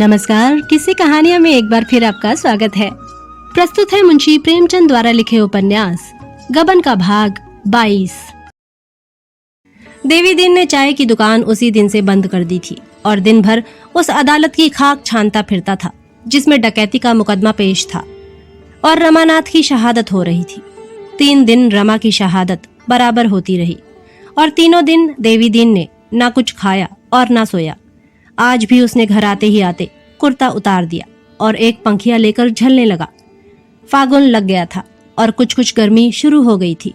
नमस्कार, किसी कहानियां में एक बार फिर आपका स्वागत है। प्रस्तुत है मुंशी प्रेमचंद द्वारा लिखे उपन्यास गबन का भाग 22। देवी दिन ने चाय की दुकान उसी दिन से बंद कर दी थी और दिन भर उस अदालत की खाक छानता फिरता था जिसमें डकैती का मुकदमा पेश था और रमानाथ की शहादत हो रही थी। 3 दिन रमा की शहादत बराबर होती रही और तीनों दिन देवी दिन ने ना कुछ खाया और ना सोया। आज भी उसने घर आते ही आते कुर्ता उतार दिया और एक पंखिया लेकर झलने लगा। फागुन लग गया था और कुछ कुछ गर्मी शुरू हो गई थी,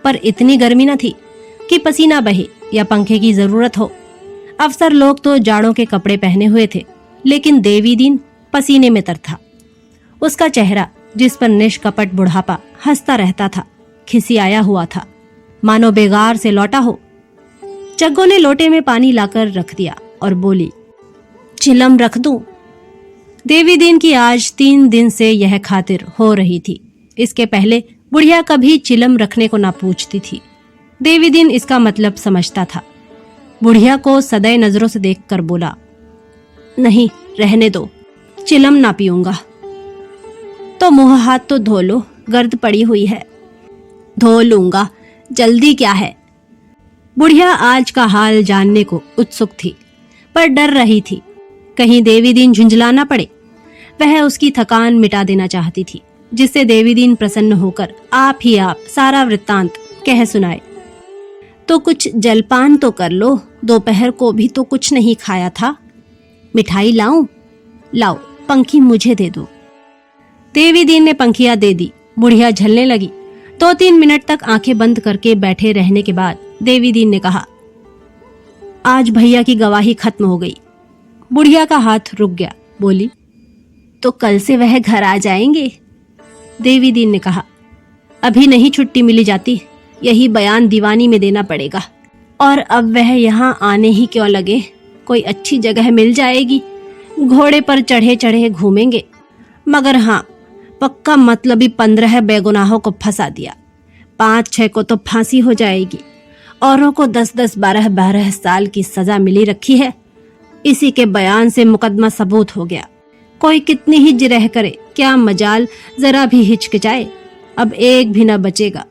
पर इतनी गर्मी न थी कि पसीना बहे या पंखे की जरूरत हो। अफसर लोग तो जाड़ों के कपड़े पहने हुए थे, लेकिन देवी दिन पसीने में तर था। उसका चेहरा, जिस पर निष्कपट बुढ़ापा हंसता रहता था, खिसियाया हुआ था, मानो बेगार से लौटा हो। जग्गो ने लोटे में पानी लाकर रख दिया और बोली, चिलम रख दूं? देवी दिन की आज 3 दिन से यह खातिर हो रही थी। इसके पहले बुढ़िया कभी चिलम रखने को ना पूछती थी। देवी दिन इसका मतलब समझता था। बुढ़िया को सदै नजरों से देखकर बोला, नहीं रहने दो, चिलम ना पीऊंगा। तो मुंह हाथ तो धो लो, गर्द पड़ी हुई है। धो लूंगा, जल्दी क्या है? बुढ़िया आज का हाल जानने को उत्सुक थी, पर डर रही थी कहीं देवी दिन झुंझला ना पड़े। वह उसकी थकान मिटा देना चाहती थी, जिससे देवी दिन प्रसन्न होकर आप ही आप सारा वृत्तांत कह सुनाए। तो कुछ जलपान तो कर लो, दोपहर को भी तो कुछ नहीं खाया था। मिठाई लाऊं? लाओ, पंखी मुझे दे दो। देवी दिन ने पंखिया दे दी। बुढ़िया झलने लगी। 2-3 मिनट तक आंखें बंद करके बैठे रहने के बाद देवी दिन ने कहा, आज भैया की गवाही खत्म हो गई। बुढ़िया का हाथ रुक गया। बोली, तो कल से वह घर आ जाएंगे? देवी दिन ने कहा, अभी नहीं छुट्टी मिली जाती, यही बयान दीवानी में देना पड़ेगा। और अब वह यहाँ आने ही क्यों लगे? कोई अच्छी जगह मिल जाएगी, घोड़े पर चढ़े चढ़े घूमेंगे। मगर हाँ, पक्का मतलबी 15 बेगुनाहों को फंसा दिया, 5-6 को तो फांसी हो जाएगी, औरों को 10-10, 12-12 साल की सजा मिली रखी है। इसी के बयान से मुकदमा सबूत हो गया। कोई कितनी ही जिरह करे, क्या मजाल जरा भी हिचकिचाए। अब एक भी न बचेगा।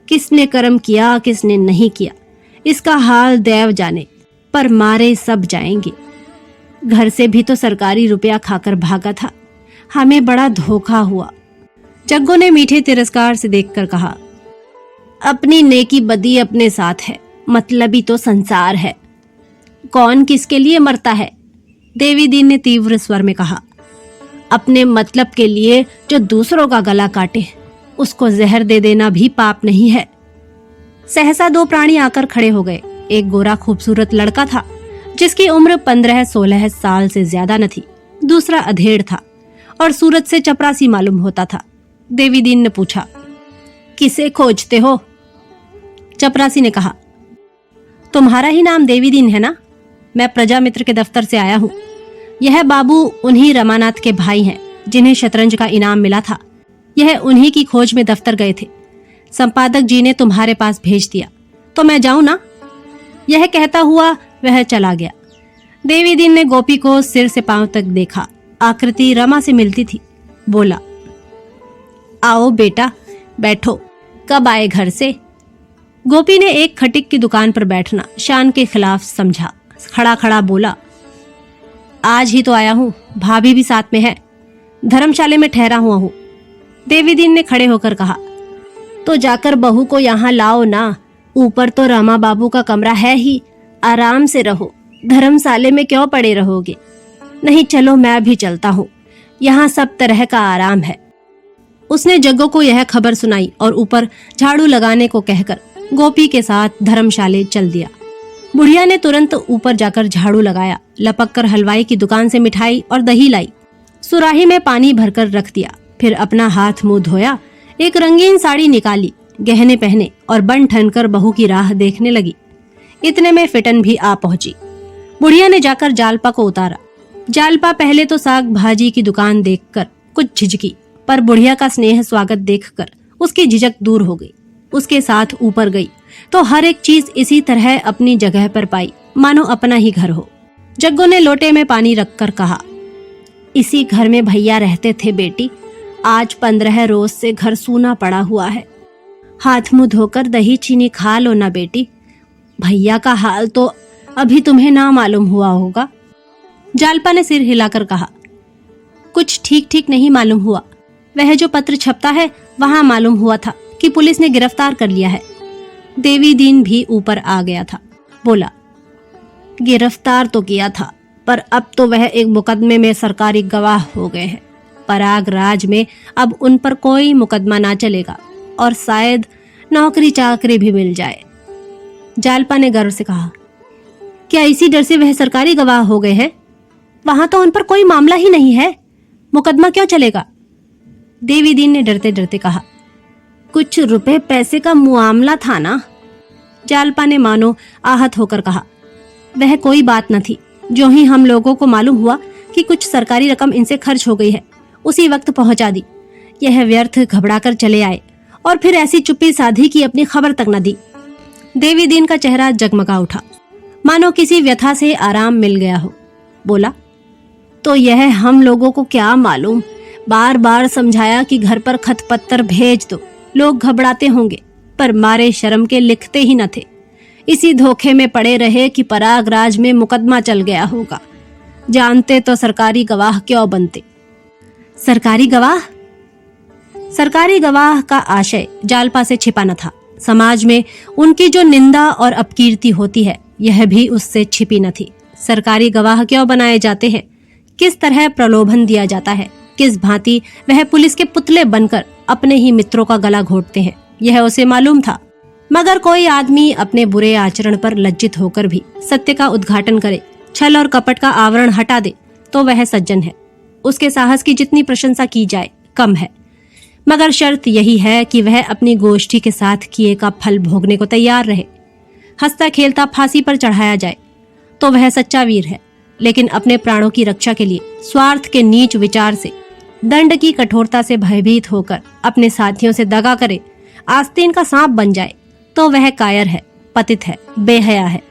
किसने कर्म किया, किसने नहीं किया, इसका हाल देव जाने, पर मारे सब जाएंगे। घर से भी तो सरकारी रुपया खाकर भागा था, हमें बड़ा धोखा हुआ। जग्गो ने मीठे तिरस्कार से देखकर कहा, अपनी नेकी बदी अपने साथ है, मतलबी तो संसार है। कौन किसके लिए मरता है? देवी दिन ने तीव्र स्वर में कहा, अपने मतलब के लिए जो दूसरों का गला काटे, उसको जहर दे देना भी पाप नहीं है। सहसा 2 प्राणी आकर खड़े हो गए। एक गोरा खूबसूरत लड़का था, जिसकी उम्र 15-16 साल से ज्यादा न थी। दूसरा अधेड़ था और सूरत से चपरासी मालूम होता था। देवी दिन ने पूछा, किसे खोजते हो? चपरासी ने कहा, तुम्हारा ही नाम देवी दिन है ना? मैं प्रजा मित्र के दफ्तर से आया हूँ। यह बाबू उन्हीं रमानाथ के भाई हैं जिन्हें शतरंज का इनाम मिला था। यह उन्हीं की खोज में दफ्तर गए थे। संपादक जी ने तुम्हारे पास भेज दिया, तो मैं जाऊं ना? यह कहता हुआ वह चला गया। देवी दिन ने गोपी को सिर से पांव तक देखा। आकृति रमा से मिलती थी। बोला, आओ बेटा, बैठो। कब आए घर से? गोपी ने एक खटिक की दुकान पर बैठना शान के खिलाफ समझा। खड़ा खड़ा बोला, आज ही तो आया हूँ, भाभी भी साथ में है, धर्मशाले में ठहरा हुआ हूँ। देवी दिन ने खड़े होकर कहा, तो जाकर बहू को यहाँ लाओ ना, ऊपर तो रमा बाबू का कमरा है ही, आराम से रहो, धर्मशाले में क्यों पड़े रहोगे? नहीं, चलो मैं भी चलता हूँ, यहाँ सब तरह का आराम है। उसने जग्गो को यह खबर सुनाई और ऊपर झाड़ू लगाने को कहकर गोपी के साथ धर्मशाले चल दिया। बुढ़िया ने तुरंत ऊपर जाकर झाड़ू लगाया, लपककर हलवाई की दुकान से मिठाई और दही लाई, सुराही में पानी भरकर रख दिया, फिर अपना हाथ मुंह धोया, एक रंगीन साड़ी निकाली, गहने पहने और बन ठनकर बहू की राह देखने लगी। इतने में फिटन भी आ पहुंची। बुढ़िया ने जाकर जालपा को उतारा। जालपा पहले तो साग भाजी की दुकान देखकर कुछ झिझकी, पर बुढ़िया का स्नेह स्वागत देखकर उसकी झिझक दूर हो गई। उसके साथ ऊपर गई तो हर एक चीज इसी तरह अपनी जगह पर पाई, मानो अपना ही घर हो। जग्गो ने लोटे में पानी रखकर कहा, इसी घर में भैया रहते थे बेटी। आज 15 रोज से घर सूना पड़ा हुआ है। हाथ मुंह धोकर दही चीनी खा लो ना बेटी। भैया का हाल तो अभी तुम्हें ना मालूम हुआ होगा। जालपा ने सिर हिलाकर कहा, कुछ ठीक ठीक नहीं मालूम हुआ। वह जो पत्र छपता है वहां मालूम हुआ था कि पुलिस ने गिरफ्तार कर लिया है। देवी दीन भी ऊपर आ गया था। बोला, गिरफ्तार तो किया था, पर अब तो वह एक मुकदमे में सरकारी गवाह हो गए हैं। प्रयागराज में अब उन पर कोई मुकदमा ना चलेगा और शायद नौकरी चाकरी भी मिल जाए। जालपा ने गर्व से कहा, क्या इसी डर से वह सरकारी गवाह हो गए हैं? वहां तो उन पर कोई मामला ही नहीं है, मुकदमा क्यों चलेगा? देवी दीन ने डरते डरते कहा, कुछ रुपए पैसे का मुआमला था ना। जालपा ने मानो आहत होकर कहा, वह कोई बात न थी। जो ही हम लोगों को मालूम हुआ कि कुछ सरकारी रकम इनसे खर्च हो गई है, उसी वक्त पहुंचा दी। यह व्यर्थ घबराकर चले आए और फिर ऐसी चुप्पी साधी कि अपनी खबर तक न दी। देवी दीन का चेहरा जगमगा उठा, मानो किसी व्यथा से आराम मिल गया हो। बोला, तो यह हम लोगों को क्या मालूम, बार बार समझाया कि घर पर खत पत्तर भेज दो, लोग घबराते होंगे, पर मारे शर्म के लिखते ही न थे। इसी धोखे में पड़े रहे कि प्रयागराज में मुकदमा चल गया होगा। जानते तो सरकारी गवाह क्यों बनते। सरकारी गवाह? सरकारी गवाह का आशय जालपा से छिपा न था। समाज में उनकी जो निंदा और अपकीर्ति होती है, यह भी उससे छिपी न थी। सरकारी गवाह क्यों बनाए जाते हैं, किस तरह प्रलोभन दिया जाता है, किस भांति वह पुलिस के पुतले बनकर अपने ही मित्रों का गला घोटते हैं, यह उसे मालूम था। मगर कोई आदमी अपने बुरे आचरण पर लज्जित होकर भी सत्य का उद्घाटन करे, छल और कपट का आवरण हटा दे, तो वह सज्जन है। उसके साहस की जितनी प्रशंसा की जाए कम है। मगर शर्त यही है कि वह अपनी गोष्ठी के साथ किए का फल भोगने को तैयार रहे। हंसता खेलता फांसी पर चढ़ाया जाए तो वह सच्चा वीर है, लेकिन अपने प्राणों की रक्षा के लिए स्वार्थ के नीच विचार से, दंड की कठोरता से भयभीत होकर अपने साथियों से दगा करे, आस्तीन का सांप बन जाए, तो वह कायर है, पतित है, बेहया है।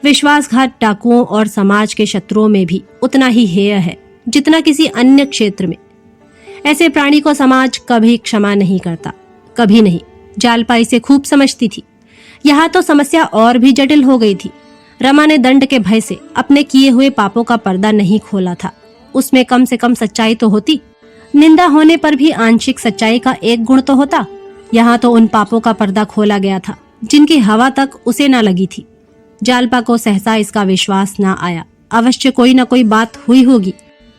विश्वासघात डाकुओं और समाज के शत्रुओं में भी उतना ही हेय है जितना किसी अन्य क्षेत्र में। ऐसे प्राणी को समाज कभी क्षमा नहीं करता, कभी नहीं। जालपा इसे खूब समझती थी। यहाँ तो समस्या और भी जटिल हो गई थी। रमा ने दंड के भय से अपने किए हुए पापों का पर्दा नहीं खोला था। उसमें कम से कम सच्चाई तो होती। निंदा होने पर भी आंशिक सच्चाई का एक गुण तो होता। यहाँ तो उन पापों का पर्दा खोला गया था जिनकी हवा तक उसे न लगी थी। जालपा को सहसा इसका विश्वास न आया। अवश्य कोई न कोई बात हुई होगी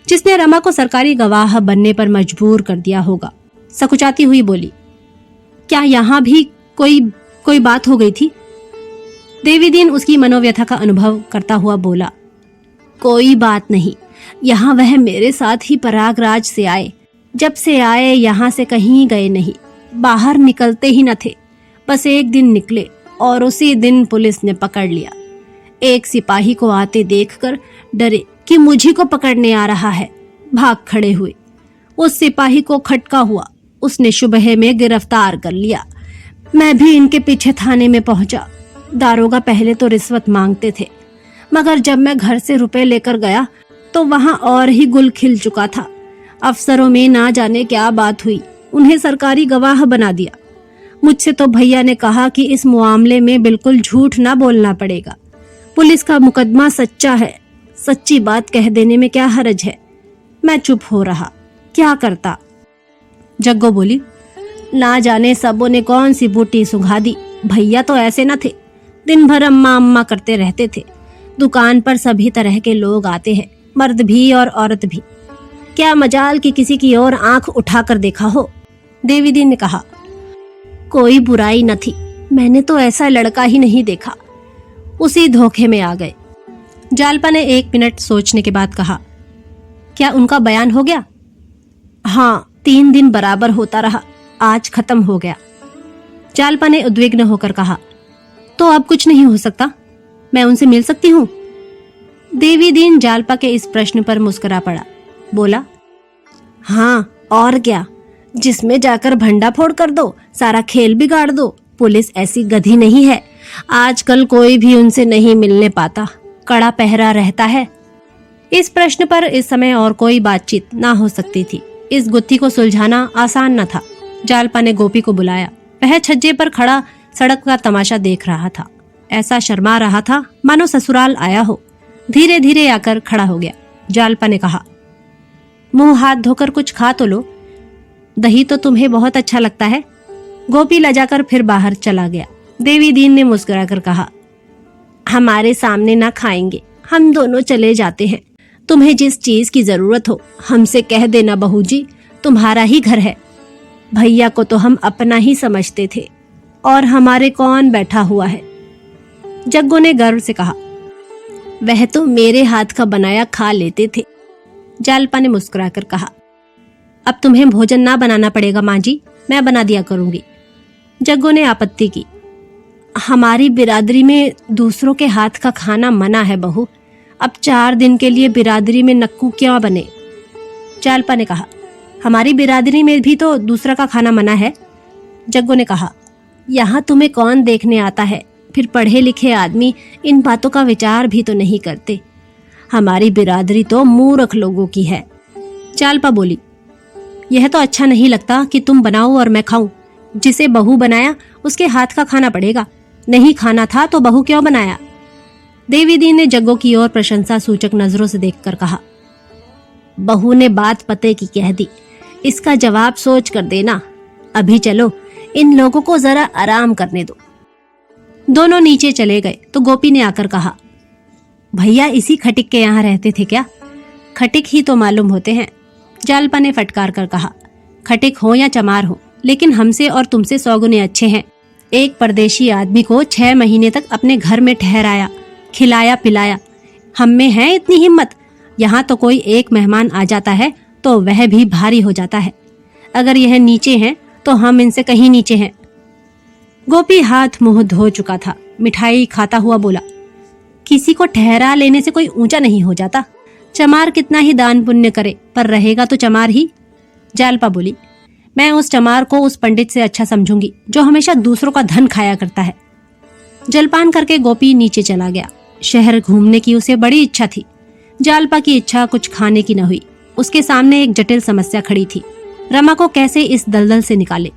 जिसने रमा को सरकारी गवाह बनने पर मजबूर कर दिया होगा। सकुचाती हुई बोली, क्या यहाँ भी कोई बात हो गई थी? देवीदीन उसकी मनोव्यथा का अनुभव करता हुआ बोला, कोई बात नहीं। यहाँ वह मेरे साथ ही प्रयागराज से आए। जब से आए यहाँ से कहीं गए नहीं, बाहर निकलते ही न थे। बस एक दिन निकले और उसी दिन पुलिस ने पकड़ लिया। एक सिपाही को आते देखकर डरे कि मुझी को पकड़ने आ रहा है, भाग खड़े हुए। उस सिपाही को खटका हुआ, उसने सुबह में गिरफ्तार कर लिया। मैं भी इनके पीछे थाने में पहुंचा। दारोगा पहले तो रिश्वत मांगते थे, मगर जब मैं घर से रुपए लेकर गया तो वहां और ही गुल खिल चुका था। अफसरों में ना जाने क्या बात हुई, उन्हें सरकारी गवाह बना दिया। मुझसे तो भैया ने कहा कि इस मामले में बिल्कुल झूठ ना बोलना पड़ेगा। पुलिस का मुकदमा सच्चा है, सच्ची बात कह देने में क्या हर्ज है। मैं चुप हो रहा, क्या करता। जग्गो बोली, ना जाने सबों ने कौन सी बूटी सुंघा दी। भैया तो ऐसे न थे, दिन भर अम्मा अम्मा करते रहते थे। दुकान पर सभी तरह के लोग आते हैं, मर्द भी और औरत भी। क्या मजाल कि किसी की ओर आंख उठाकर देखा हो। देवीदीन ने कहा, कोई बुराई न थी, मैंने तो ऐसा लड़का ही नहीं देखा। उसी धोखे में आ गए। जालपा ने 1 मिनट सोचने के बाद कहा, क्या उनका बयान हो गया? हाँ, 3 दिन बराबर होता रहा, आज खत्म हो गया। जालपा ने उद्विग्न होकर कहा, तो अब कुछ नहीं हो सकता? मैं उनसे मिल सकती हूँ? देवीदीन जालपा के इस प्रश्न पर मुस्कुरा पड़ा। बोला, हाँ और क्या, जिसमें जाकर भंडा फोड़ कर दो, सारा खेल बिगाड़ दो। पुलिस ऐसी गधी नहीं है, आजकल कोई भी उनसे नहीं मिलने पाता, कड़ा पहरा रहता है। इस प्रश्न पर इस समय और कोई बातचीत ना हो सकती थी। इस गुत्थी को सुलझाना आसान न था। जालपा ने गोपी को बुलाया। वह छज्जे पर खड़ा सड़क का तमाशा देख रहा था। ऐसा शर्मा रहा था मानो ससुराल आया हो। धीरे धीरे आकर खड़ा हो गया। जालपा ने कहा, मुंह हाथ धोकर कुछ खा तो लो, दही तो तुम्हें बहुत अच्छा लगता है। गोपी लजाकर फिर बाहर चला गया। देवी दीन ने मुस्कुराकर कहा, हमारे सामने ना खाएंगे, हम दोनों चले जाते हैं। तुम्हें जिस चीज की जरूरत हो हमसे कह देना बहू जी, तुम्हारा ही घर है। भैया को तो हम अपना ही समझते थे, और हमारे कौन बैठा हुआ है। जग्गू ने गर्व से कहा, वह तो मेरे हाथ का बनाया खा लेते थे। जालपा ने मुस्कुराकर कहा, अब तुम्हें भोजन ना बनाना पड़ेगा माँ जी, मैं बना दिया करूंगी। जग्गू ने आपत्ति की, हमारी बिरादरी में दूसरों के हाथ का खाना मना है बहू। अब 4 दिन के लिए बिरादरी में नक्कू क्या बने। जालपा ने कहा, हमारी बिरादरी में भी तो दूसरा का खाना मना है। जग्गू ने कहा, यहाँ तुम्हें कौन देखने आता है, फिर पढ़े लिखे आदमी इन बातों का विचार भी तो नहीं करते। हमारी बिरादरी तो मूर्ख लोगों की है। जालपा बोली, यह तो अच्छा नहीं लगता कि तुम बनाओ और मैं खाऊं। जिसे बहू बनाया उसके हाथ का खाना पड़ेगा। नहीं खाना था तो बहू क्यों बनाया। देवी दीन ने जग्गू की ओर प्रशंसा सूचक नजरों से देखकर कहा, बहू ने बात पते की कह दी, इसका जवाब सोच कर देना। अभी चलो, इन लोगों को जरा आराम करने दो। दोनों नीचे चले गए तो गोपी ने आकर कहा, भैया इसी खटिक के यहाँ रहते थे क्या। खटिक ही तो मालूम होते हैं। जालपा ने फटकार कर कहा, खटिक हो या चमार हो, लेकिन हमसे और तुमसे 100 गुने अच्छे हैं। एक परदेशी आदमी को 6 महीने तक अपने घर में ठहराया, खिलाया पिलाया। हम में है इतनी हिम्मत। यहाँ तो कोई एक मेहमान आ जाता है तो वह भी भारी हो जाता है। अगर यह नीचे हैं तो हम इनसे कहीं नीचे हैं। गोपी हाथ मुंह धो चुका था। मिठाई खाता हुआ बोला, किसी को ठहरा लेने से कोई ऊंचा नहीं हो जाता। चमार कितना ही दान पुण्य करे, पर रहेगा तो चमार ही। जालपा बोली, मैं उस चमार को उस पंडित से अच्छा समझूंगी जो हमेशा दूसरों का धन खाया करता है। जलपान करके गोपी नीचे चला गया। शहर घूमने की उसे बड़ी इच्छा थी। जालपा की इच्छा कुछ खाने की न हुई। उसके सामने एक जटिल समस्या खड़ी थी। रमा को कैसे इस दलदल से निकाले।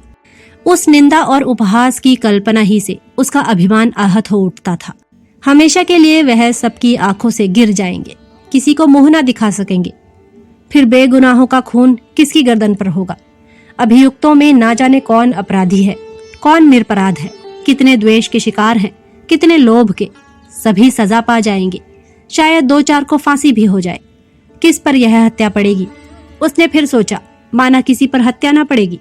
उस निंदा और उपहास की कल्पना ही से उसका अभिमान आहत हो उठता था। हमेशा के लिए वह सबकी आंखों से गिर जाएंगे, किसी को मुंह न दिखा सकेंगे। फिर बेगुनाहों का खून किसकी गर्दन पर होगा। अभियुक्तों में ना जाने कौन अपराधी है, कौन निरपराध है, कितने द्वेष के शिकार हैं, कितने लोभ के। सभी सजा पा जाएंगे। शायद 2-4 को फांसी भी हो जाए। किस पर यह हत्या पड़ेगी। उसने फिर सोचा, माना किसी पर हत्या ना पड़ेगी।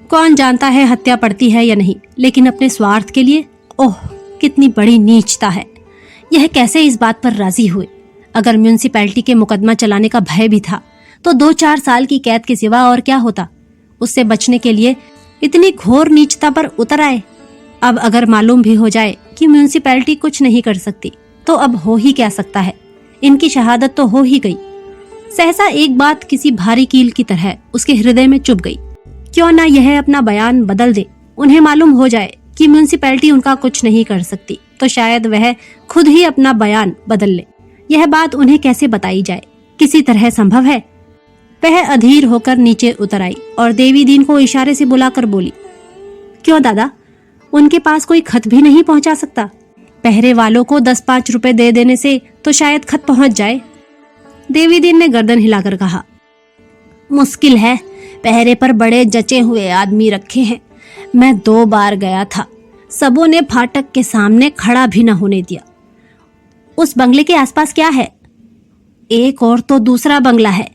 कौन जानता है हत्या पड़ती है या नहीं, लेकिन अपने स्वार्थ के लिए। ओह, कितनी बड़ी नीचता है। यह कैसे इस बात पर राजी हुए। अगर म्यूनिसिपैलिटी के मुकदमा चलाने का भय भी था तो 2-4 साल की कैद के सिवा और क्या होता। उससे बचने के लिए इतनी घोर नीचता पर उतर आए। अब अगर मालूम भी हो जाए कि म्यूनिसिपैलिटी कुछ नहीं कर सकती तो अब हो ही क्या सकता है। इनकी शहादत तो हो ही गई। सहसा एक बात किसी भारी कील की तरह उसके हृदय में चुभ गई। क्यों ना यह अपना बयान बदल दे। उन्हें मालूम हो जाए कि म्यूनिसिपैलिटी उनका कुछ नहीं कर सकती तो शायद वह खुद ही अपना बयान बदल ले। यह बात उन्हें कैसे बताई जाए। किसी तरह संभव है। वह अधीर होकर नीचे उतर आई और देवी दीन को इशारे से बुलाकर बोली, क्यों दादा, उनके पास कोई खत भी नहीं पहुंचा सकता। पहरे वालों को 10-5 रुपए दे देने से तो शायद खत पहुंच जाए। देवी दीन ने गर्दन हिलाकर कहा, मुश्किल है। पहरे पर बड़े जचे हुए आदमी रखे हैं। मैं 2 बार गया था, सबों ने फाटक के सामने खड़ा भी न होने दिया। उस बंगले के आसपास क्या है? एक और तो दूसरा बंगला है,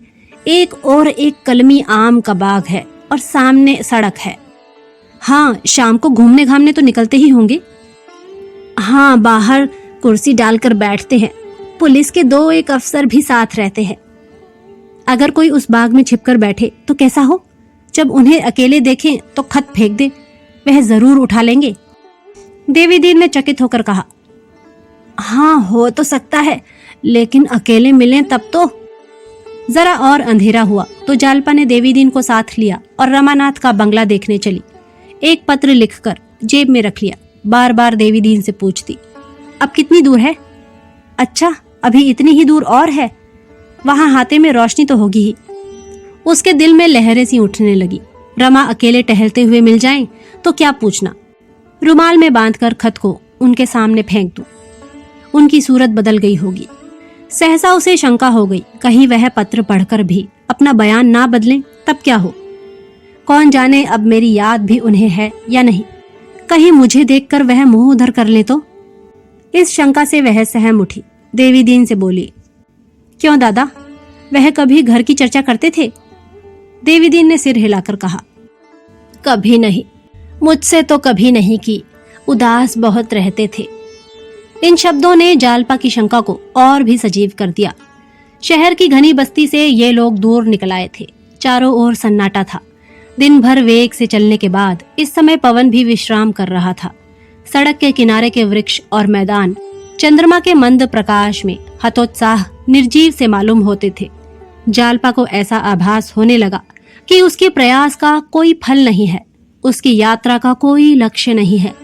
एक और एक कलमी आम का बाग है और सामने सड़क है। हाँ, शाम को घूमने घामने तो निकलते ही होंगे। हाँ, बाहर कुर्सी डालकर बैठते हैं। पुलिस के 2-1 अफसर भी साथ रहते हैं। अगर कोई उस बाग में छिपकर बैठे तो कैसा हो। जब उन्हें अकेले देखें तो खत फेंक दे, वह जरूर उठा लेंगे। देवी दीन ने चकित होकर कहा, हाँ हो तो सकता है, लेकिन अकेले मिलें तब तो। जरा और अंधेरा हुआ तो जालपा ने देवी दीन को साथ लिया और रमानाथ का बंगला देखने चली। एक पत्र लिखकर जेब में रख लिया। बार बार देवी दीन से पूछती, अब कितनी दूर है? अच्छा, अभी इतनी ही दूर और है। वहां हाथे में रोशनी तो होगी ही। उसके दिल में लहरें सी उठने लगी। रमा अकेले टहलते हुए मिल जाएं तो क्या पूछना। रुमाल में बांधकर खत को उनके सामने फेंक दूं। उनकी सूरत बदल गई होगी। सहसा उसे शंका हो गई, कहीं वह पत्र पढ़कर भी अपना बयान ना बदलें, तब क्या हो। कौन जाने अब मेरी याद भी उन्हें है या नहीं। कहीं मुझे देखकर वह मुंह उधर कर ले तो। इस शंका से वह सहम उठी। देवी दीन से बोली, क्यों दादा, वह कभी घर की चर्चा करते थे? देवी दीन ने सिर हिलाकर कहा, कभी नहीं, मुझसे तो कभी नहीं की, उदास बहुत रहते थे। इन शब्दों ने जालपा की शंका को और भी सजीव कर दिया। शहर की घनी बस्ती से ये लोग दूर निकल आए थे। चारों ओर सन्नाटा था। दिन भर वेग से चलने के बाद इस समय पवन भी विश्राम कर रहा था। सड़क के किनारे के वृक्ष और मैदान चंद्रमा के मंद प्रकाश में हतोत्साह निर्जीव से मालूम होते थे। जालपा को ऐसा आभास होने लगा कि उसके प्रयास का कोई फल नहीं है, उसकी यात्रा का कोई लक्ष्य नहीं है।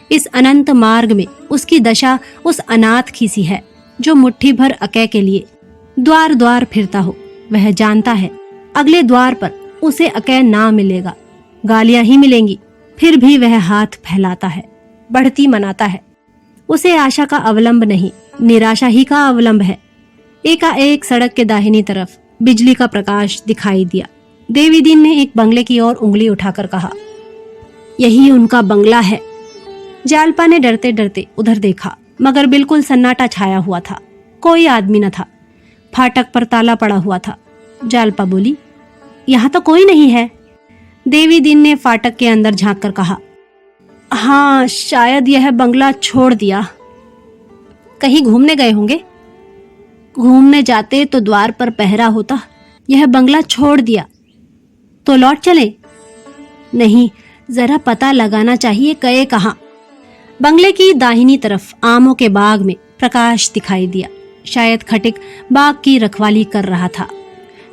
इस अनंत मार्ग में उसकी दशा उस अनाथ की सी है जो मुट्ठी भर अकै के लिए द्वार द्वार फिरता हो। वह जानता है अगले द्वार पर उसे अकै ना मिलेगा, गालियां ही मिलेंगी, फिर भी वह हाथ फैलाता है, बढ़ती मनाता है। उसे आशा का अवलंब नहीं, निराशा ही का अवलंब है। एकाएक सड़क के दाहिनी तरफ बिजली का प्रकाश दिखाई दिया। देवी दीन ने एक बंगले की ओर उंगली उठाकर कहा, यही उनका बंगला है। जालपा ने डरते डरते उधर देखा, मगर बिल्कुल सन्नाटा छाया हुआ था, कोई आदमी न था। फाटक पर ताला पड़ा हुआ था। जालपा बोली, यहाँ तो कोई नहीं है। देवी दीन ने फाटक के अंदर झांक कर कहा, हाँ, शायद यह बंगला छोड़ दिया। कहीं घूमने गए होंगे। घूमने जाते तो द्वार पर पहरा होता, यह बंगला छोड़ दिया तो लौट चले। नहीं, जरा पता लगाना चाहिए गए कहाँ। बंगले की दाहिनी तरफ आमों के बाग में प्रकाश दिखाई दिया। शायद खटिक बाग की रखवाली कर रहा था।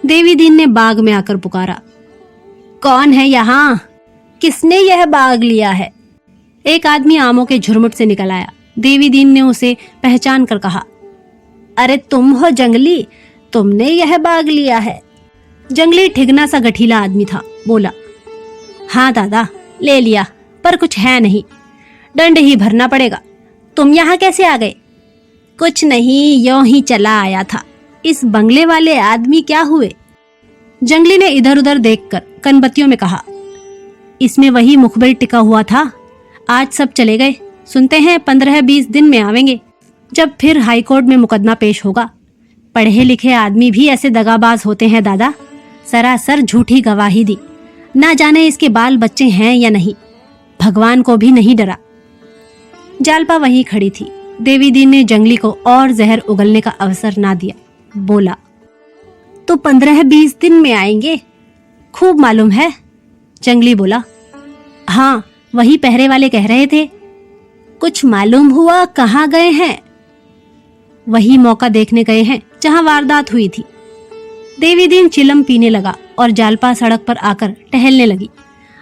देवी दीन ने बाग में आकर पुकारा, कौन है यहाँ? किसने यह बाग लिया है? एक आदमी आमों के झुरमुट से निकल आया। देवी दीन ने उसे पहचान कर कहा, अरे तुम हो जंगली, तुमने यह बाग लिया है। जंगली ठिगना सा गठीला आदमी था। बोला, हाँ दादा, ले लिया, पर कुछ है नहीं, दंड ही भरना पड़ेगा। तुम यहाँ कैसे आ गए? कुछ नहीं, यों ही चला आया था। इस बंगले वाले आदमी क्या हुए? जंगली ने इधर उधर देखकर कनबत्तियों में कहा, इसमें वही मुखबिर टिका हुआ था। आज सब चले गए, सुनते हैं 15-20 दिन में आवेंगे, जब फिर हाईकोर्ट में मुकदमा पेश होगा। पढ़े लिखे आदमी भी ऐसे दगाबाज होते हैं दादा, सरासर झूठी गवाही दी। ना जाने इसके बाल बच्चे हैं या नहीं, भगवान को भी नहीं डरा। जालपा वहीं खड़ी थी। देवी दीन ने जंगली को और जहर उगलने का अवसर ना दिया। बोला, तो 15-20 दिन में आएंगे, खूब मालूम है। जंगली बोला, हाँ, वही पहरे वाले कह रहे थे। कुछ मालूम हुआ कहाँ गए हैं? वही मौका देखने गए हैं जहां वारदात हुई थी। देवी दीन चिलम पीने लगा और जालपा सड़क पर आकर टहलने लगी।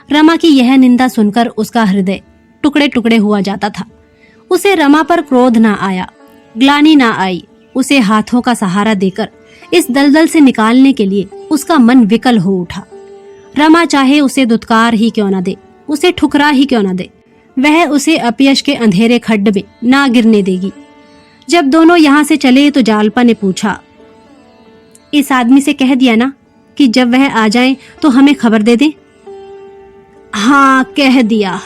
रमा की यह निंदा सुनकर उसका हृदय टुकड़े टुकड़े हुआ जाता था। उसे रमा पर क्रोध ना आया, ग्लानि ना आई। उसे हाथों का सहारा देकर इस दलदल से निकालने के लिए उसका मन विकल हो उठा। रमा चाहे उसे दुत्कार ही क्यों न दे, उसे ठुकरा ही क्यों न दे, वह उसे अपयश के अंधेरे खड्ड में ना गिरने देगी। जब दोनों यहाँ से चले तो जालपा ने पूछा, इस आदमी से कह दिया ना कि जब वह आ जाए तो हमें खबर दे दे? हाँ, कह दिया।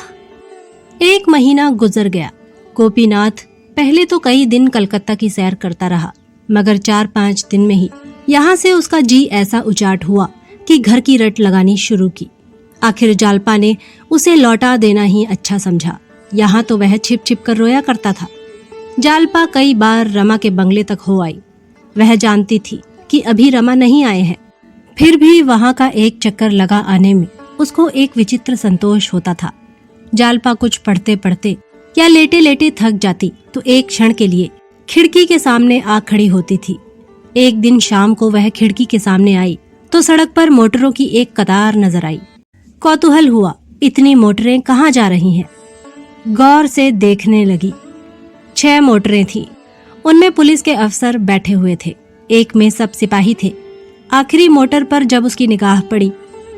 1 महीना गुजर गया। गोपीनाथ पहले तो कई दिन कलकत्ता की सैर करता रहा, मगर 4-5 दिन में ही यहाँ से उसका जी ऐसा उचाट हुआ कि घर की रट लगानी शुरू की। आखिर जालपा ने उसे लौटा देना ही अच्छा समझा। यहाँ तो वह छिप छिप कर रोया करता था। जालपा कई बार रमा के बंगले तक हो आई। वह जानती थी कि अभी रमा नहीं आए हैं, फिर भी वहां का एक चक्कर लगा आने में उसको एक विचित्र संतोष होता था। जालपा कुछ पढ़ते पढ़ते या लेटे लेटे थक जाती तो एक क्षण के लिए खिड़की के सामने आ खड़ी होती थी। एक दिन शाम को वह खिड़की के सामने आई तो सड़क पर मोटरों की एक कतार नजर आई। कौतूहल हुआ, इतनी मोटरें कहाँ जा रही हैं? गौर से देखने लगी। 6 मोटरें थीं। उनमें पुलिस के अफसर बैठे हुए थे। एक में सब सिपाही थे। आखिरी मोटर पर जब उसकी निगाह पड़ी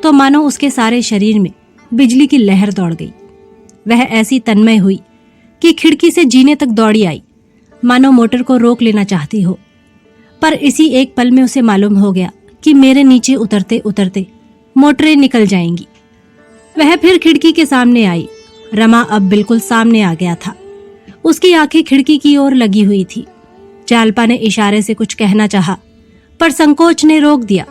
तो मानो उसके सारे शरीर में बिजली की लहर दौड़ गई। वह ऐसी तन्मय हुई कि खिड़की से जीने तक दौड़ी आई, मानो मोटर को रोक लेना चाहती हो। पर इसी एक पल में उसे मालूम हो गया कि मेरे नीचे उतरते उतरते मोटरें निकल जाएंगी। वह फिर खिड़की के सामने आई। रमा अब बिल्कुल सामने आ गया था। उसकी आंखें खिड़की की ओर लगी हुई थी। जालपा ने इशारे से कुछ कहना चाहा, पर संकोच ने रोक दिया।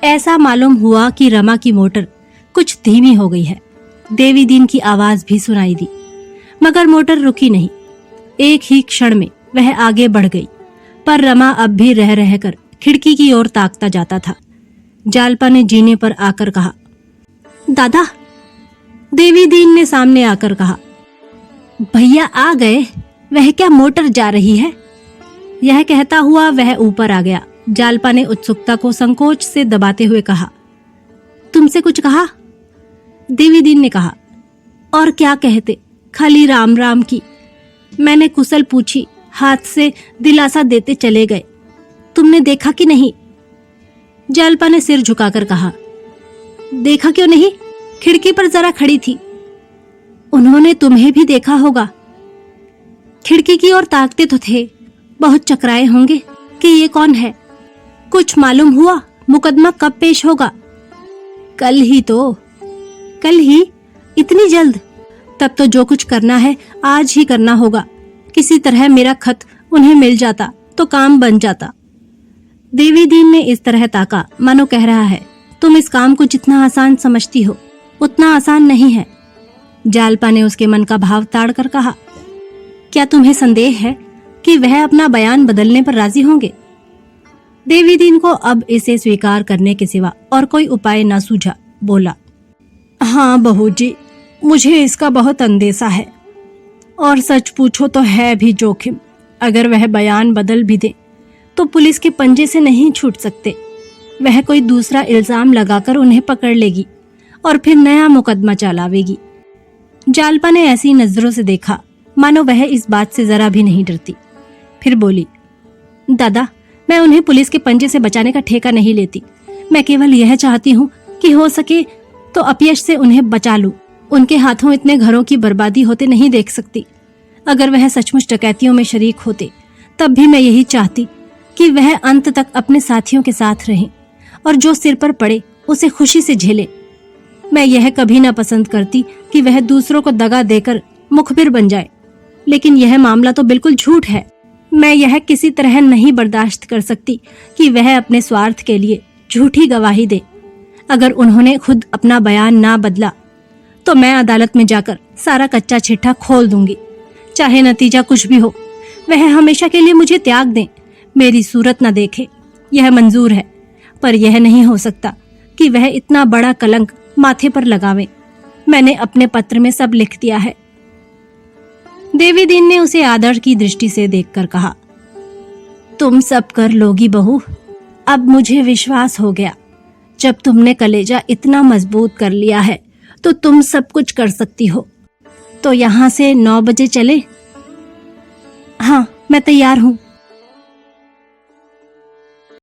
ऐसा मालूम हुआ कि रमा की मोटर कुछ धीमी हो गई है। देवी दीन की आवाज भी सुनाई दी, मगर मोटर रुकी नहीं। एक ही क्षण में वह आगे बढ़ गई, पर रमा अब भी रह रहकर खिड़की की ओर ताकता जाता था। जालपा ने जीने पर आकर कहा, दादा। देवी दीन ने सामने आकर कहा, भैया आ गए, वह क्या मोटर जा रही है? यह कहता हुआ वह ऊपर आ गया। जालपा ने उत्सुकता को संकोच से दबाते हुए कहा, तुमसे कुछ कहा? देवी दीन ने कहा, और क्या कहते, खाली राम राम की। मैंने कुशल पूछी, हाथ से दिलासा देते चले गए। तुमने देखा कि नहीं? जालपा ने सिर झुकाकर कहा, देखा क्यों नहीं, खिड़की पर जरा खड़ी थी। उन्होंने तुम्हें भी देखा होगा। खिड़की की ओर ताकते तो थे, बहुत चकराए होंगे कि ये कौन है। कुछ मालूम हुआ मुकदमा कब पेश होगा? कल ही तो। कल ही? इतनी जल्द? तब तो जो कुछ करना है आज ही करना होगा। किसी तरह मेरा खत उन्हें मिल जाता तो काम बन जाता। देवी दीन ने इस तरह ताका मानो कह रहा है, तुम इस काम को जितना आसान समझती हो उतना आसान नहीं है। जालपा ने उसके मन का भाव ताड़कर कहा, क्या तुम्हें संदेह है कि वह अपना बयान बदलने पर राजी होंगे? देवी दीन को अब इसे स्वीकार करने के सिवा और कोई उपाय न सूझा। बोला, हाँ बहू जी, मुझे इसका बहुत अंदेशा है, और सच पूछो तो है भी जोखिम। अगर वह बयान बदल भी दे तो पुलिस के पंजे से नहीं छूट सकते। वह कोई दूसरा इल्जाम लगाकर उन्हें पकड़ लेगी और फिर नया मुकदमा चलावेगी। जालपा ने ऐसी नजरों से देखा मानो वह इस बात से जरा भी नहीं डरती। फिर बोली, दादा, मैं उन्हें पुलिस के पंजे से बचाने का ठेका नहीं लेती। मैं केवल यह चाहती हूँ कि हो सके तो अपयश से उन्हें बचा लूं। उनके हाथों इतने घरों की बर्बादी होते नहीं देख सकती। अगर वह सचमुच डकैतियों में शरीक होते तब भी मैं यही चाहती कि वह अंत तक अपने साथियों के साथ रहें और जो सिर पर पड़े उसे खुशी से झेले। मैं यह कभी ना पसंद करती कि वह दूसरों को दगा देकर मुखबिर बन जाए, लेकिन यह मामला तो बिल्कुल झूठ है। मैं यह किसी तरह नहीं बर्दाश्त कर सकती कि वह अपने स्वार्थ के लिए झूठी गवाही दे। अगर उन्होंने खुद अपना बयान ना बदला तो मैं अदालत में जाकर सारा कच्चा चिट्ठा खोल दूंगी। चाहे नतीजा कुछ भी हो, वह हमेशा के लिए मुझे त्याग दें, मेरी सूरत न देखे, यह मंजूर है। पर यह नहीं हो सकता कि वह इतना बड़ा कलंक माथे पर लगावे। मैंने अपने पत्र में सब लिख दिया है। देवी दीन ने उसे आदर की दृष्टि से देखकर कहा, तुम सब कर लोगी बहू। अब मुझे विश्वास हो गया, जब तुमने कलेजा इतना मजबूत कर लिया है तो तुम सब कुछ कर सकती हो। तो यहाँ से 9 बजे चले? हाँ, मैं तैयार हूँ।